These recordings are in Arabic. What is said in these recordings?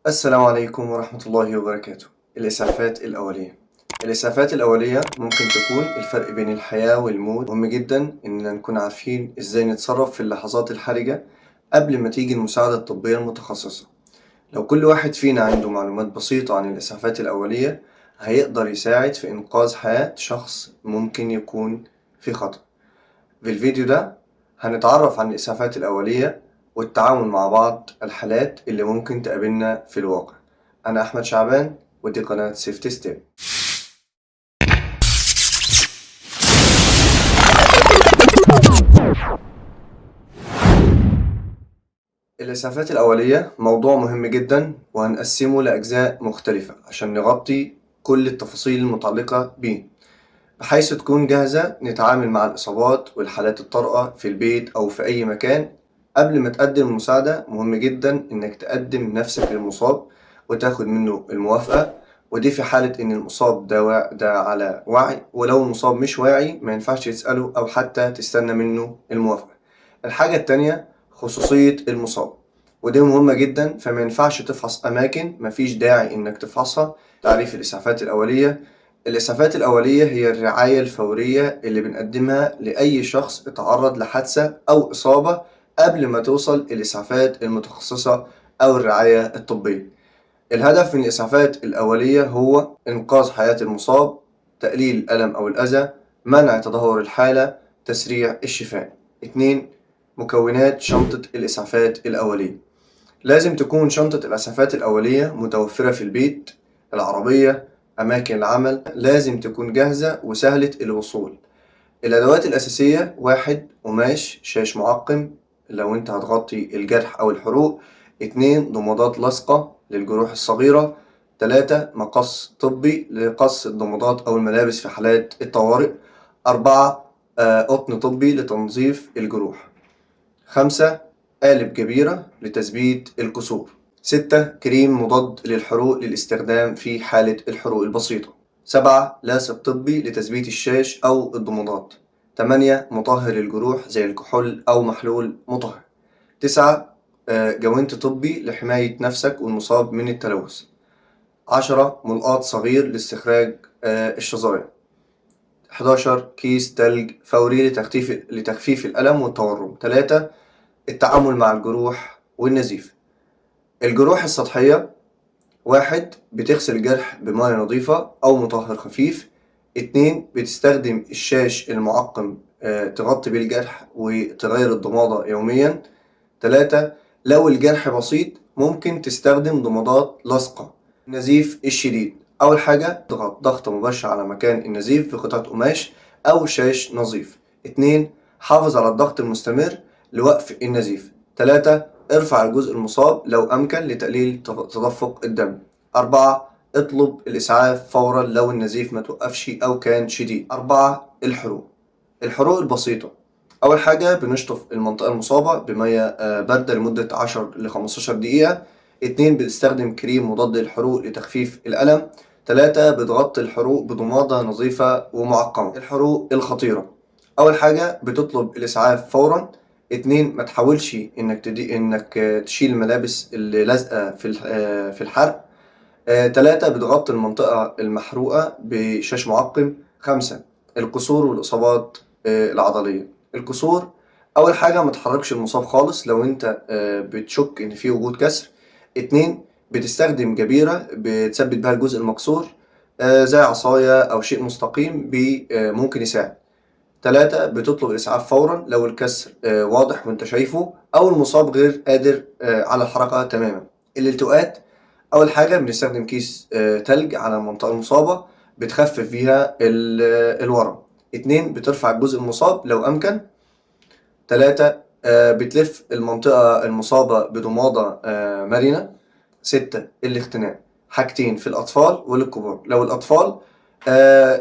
السلام عليكم ورحمة الله وبركاته. الإسعافات الأولية. الإسعافات الأولية ممكن تكون الفرق بين الحياة والموت. مهم جدا إننا نكون عارفين إزاي نتصرف في اللحظات الحرجة قبل ما تيجي المساعدة الطبية المتخصصة. لو كل واحد فينا عنده معلومات بسيطة عن الإسعافات الأولية هيقدر يساعد في إنقاذ حياة شخص ممكن يكون في خطر. في الفيديو ده هنتعرف عن الإسعافات الأولية والتعامل مع بعض الحالات اللي ممكن تقابلنا في الواقع. أنا أحمد شعبان ودي قناة سيفتي ستيب. الإسعافات الأولية موضوع مهم جدا وهنقسمه لأجزاء مختلفة عشان نغطي كل التفاصيل المتعلقة بيه بحيث تكون جاهزة نتعامل مع الإصابات والحالات الطارئة في البيت أو في أي مكان. قبل ما تقدم المساعدة مهم جدا إنك تقدم نفسك للمصاب وتاخد منه الموافقة، ودي في حالة إن المصاب ده على وعي، ولو المصاب مش واعي ما ينفعش تسأله أو حتى تستنى منه الموافقة. الحاجة التانية خصوصية المصاب، ودي مهمة جدا، فما ينفعش تفحص أماكن مفيش داعي إنك تفحصها. تعريف الإسعافات الأولية: الإسعافات الأولية هي الرعاية الفورية اللي بنقدمها لأي شخص اتعرض لحادثة أو إصابة قبل ما توصل الإسعافات المتخصصة أو الرعاية الطبية. الهدف من الإسعافات الأولية هو إنقاذ حياة المصاب، تقليل الألم أو الأذى، منع تدهور الحالة، تسريع الشفاء. 2. مكونات شنطة الإسعافات الأولية: لازم تكون شنطة الإسعافات الأولية متوفرة في البيت، العربية، أماكن العمل، لازم تكون جاهزة وسهلة الوصول. الأدوات الأساسية: 1. قماش شاش معقم لو أنت هتغطي الجرح أو الحروق. 2. ضمادات لاصقة للجروح الصغيرة. 3. مقص طبي لقص الضمادات أو الملابس في حالات الطوارئ. 4. قطن طبي لتنظيف الجروح. 5. قالب كبيرة لتثبيت الكسور. 6. كريم مضاد للحروق للاستخدام في حالة الحروق البسيطة. 7. لاصق طبي لتثبيت الشاش أو الضمادات. 8. مطهر الجروح زي الكحول أو محلول مطهر. 9. جوانت طبي لحماية نفسك والمصاب من التلوث. 10. ملقاط صغير لاستخراج الشظايا. 11. كيس تلج فوري لتخفيف الألم والتورم. 3. التعامل مع الجروح والنزيف. الجروح السطحية: 1. بتغسل الجرح بمياه نظيفة أو مطهر خفيف. 2. بتستخدم الشاش المعقم تغطي بيه الجرح وتغير الضمادة يوميا. 3. لو الجرح بسيط ممكن تستخدم ضمادات لاصقة. النزيف الشديد: أول حاجة تضغط ضغط مباشر على مكان النزيف بقطعة قماش أو شاش نظيف. 2. حافظ على الضغط المستمر لوقف النزيف. 3. ارفع الجزء المصاب لو أمكن لتقليل تدفق الدم. 4. اطلب الإسعاف فورا لو النزيف ما توقفش أو كان شديد. 4. الحروق البسيطة: أول حاجة بنشطف المنطقة المصابة بمياه باردة لمدة 10 ل 15 دقيقة. 2. بنستخدم كريم مضاد للحروق لتخفيف الألم. 3. بتغطي الحروق بضمادة نظيفة ومعقمة. الحروق الخطيرة: أول حاجة بتطلب الإسعاف فورا. 2. ما تحاولش إنك تشيل الملابس اللي لازقة في الحرق. 3. بتغطي المنطقة المحروقة بشاش معقم. 5. الكسور والإصابات العضلية. الكسور: أول حاجة ما تحركش المصاب خالص لو أنت بتشك إن في وجود كسر. 2. بتستخدم جبيرة بتثبت بها الجزء المكسور زي عصاية أو شيء مستقيم ممكن يساعد. 3. بتطلب الإسعاف فورا لو الكسر واضح وأنت شايفه أو المصاب غير قادر على الحركة تماما. الالتواءات: أول حاجة بنستخدم كيس تلج على المنطقة المصابة بتخفف فيها الورم. 2. بترفع الجزء المصاب لو أمكن. 3. بتلف المنطقة المصابة بضمادة مرنة. 6. الاختناق: حاجتين في الأطفال وللكبار. لو الأطفال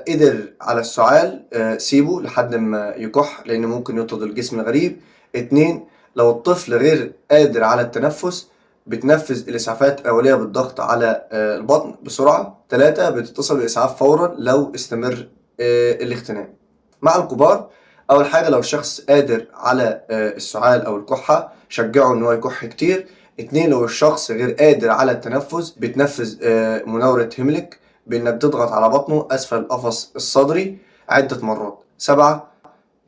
قدر على السعال سيبه لحد ما يكح لأنه ممكن يطرد الجسم الغريب. 2. لو الطفل غير قادر على التنفس بتنفذ الإسعافات الأولية بالضغط على البطن بسرعة. 3. بتتصل بالإسعاف فورا لو استمر الاختناق. مع الكبار: أول حاجة لو الشخص قادر على السعال أو الكحة شجعه إن هو يكح كتير. 2 لو الشخص غير قادر على التنفس بتنفذ مناورة هيمليك بإنك تضغط على بطنه أسفل القفص الصدري عدة مرات. 7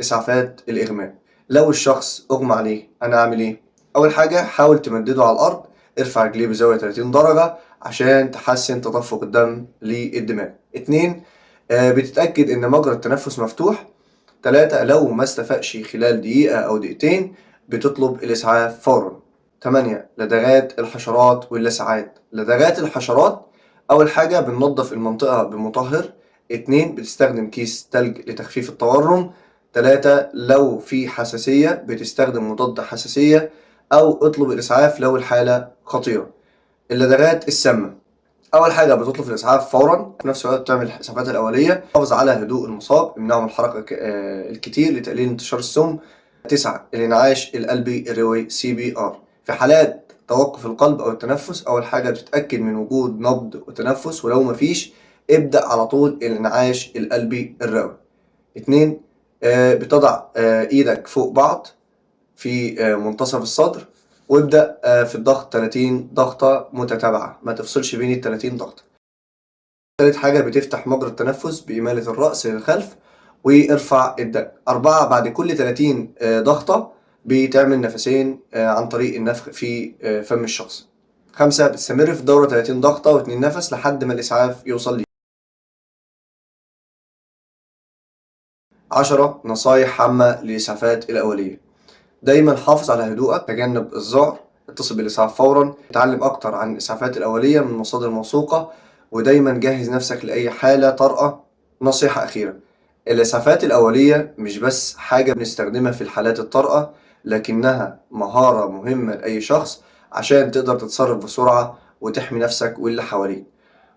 إسعافات الإغماء. لو الشخص أغمى عليه أنا أعمل إيه؟ أول حاجة حاول تمدده على الأرض، ارفع رجليه بزاوية 30 درجة عشان تحسن تدفق الدم للدماغ. 2 بتتأكد إن مجرى التنفس مفتوح. 3 لو ما استفاقش خلال دقيقة أو دقيقتين بتطلب الإسعاف فورا. 8 لدغات الحشرات واللسعات. لدغات الحشرات أول حاجة بننظف المنطقة بمطهر. 2 بتستخدم كيس تلج لتخفيف التورم. 3 لو في حساسية بتستخدم مضاد حساسية أو اطلب الإسعاف لو الحالة خطيرة. اللدغات السامة أول حاجة بتطلب الإسعاف فورا، في نفس الوقت تعمل الإسعافات الأولية، تحافظ على هدوء المصاب، امنعه من الحركة الكتير لتقليل انتشار السم. 9 الانعاش القلبي الرئوي CPR. في حالات توقف القلب أو التنفس أول حاجة بتتأكد من وجود نبض وتنفس، ولو مفيش ابدأ على طول الانعاش القلبي الرئوي. 2 بتضع إيدك فوق بعض في منتصف الصدر وابدأ في الضغط 30 ضغطة متتابعة، ما تفصلش بين ال 30 ضغطة. تالت حاجة بتفتح مجرى التنفس بإمالة الرأس للخلف وارفع الدق. 4 بعد كل 30 ضغطة بتعمل نفسين عن طريق النفخ في فم الشخص. 5 بتستمر في الدورة 30 ضغطة و2 نفس لحد ما الإسعاف يوصل لي. 10 نصايح عامة للإسعافات الأولية. دايما حافظ على هدوءك، تجنب الذعر، اتصل بالإسعاف فورا، اتعلم أكتر عن الإسعافات الأولية من مصادر موثوقة، ودايما جهز نفسك لأي حالة طارئة. نصيحة أخيرة: الإسعافات الأولية مش بس حاجة بنستخدمها في الحالات الطارئة، لكنها مهارة مهمة لأي شخص عشان تقدر تتصرف بسرعة وتحمي نفسك واللي حواليك.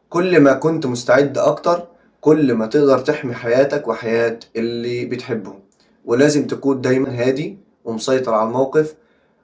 كل ما كنت مستعد أكتر كل ما تقدر تحمي حياتك وحياة اللي بتحبهم. ولازم تكون دايما هادي ومسيطر على الموقف.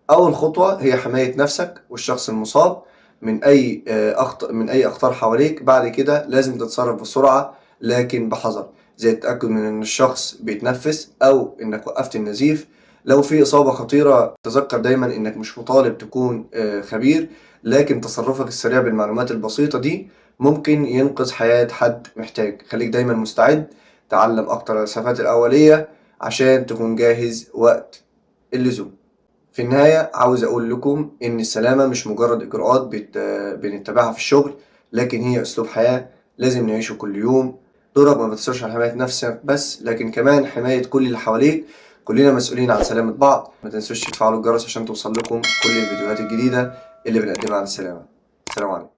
أول خطوة هي حماية نفسك والشخص المصاب من أي أخطار حواليك. بعد كده لازم تتصرف بسرعة لكن بحذر، زي التأكد من إن الشخص بيتنفس أو إنك وقفت النزيف. لو في إصابة خطيرة تذكر دايما إنك مش مطالب تكون خبير، لكن تصرفك السريع بالمعلومات البسيطة دي ممكن ينقذ حياة حد محتاج. خليك دايما مستعد، تعلم أكتر الإسعافات الأولية عشان تكون جاهز وقت اللزوم. في النهاية عاوز أقول لكم إن السلامة مش مجرد إجراءات بنتبعها في الشغل، لكن هي أسلوب حياة لازم نعيشه كل يوم. دورك ما بتصيرش على حماية نفسك بس، لكن كمان حماية كل اللي حواليك. كلنا مسؤولين عن سلامة بعض. ما تنسوش تفعلوا الجرس عشان توصل لكم كل الفيديوهات الجديدة اللي بنقدمها عن السلامة. السلام عليكم.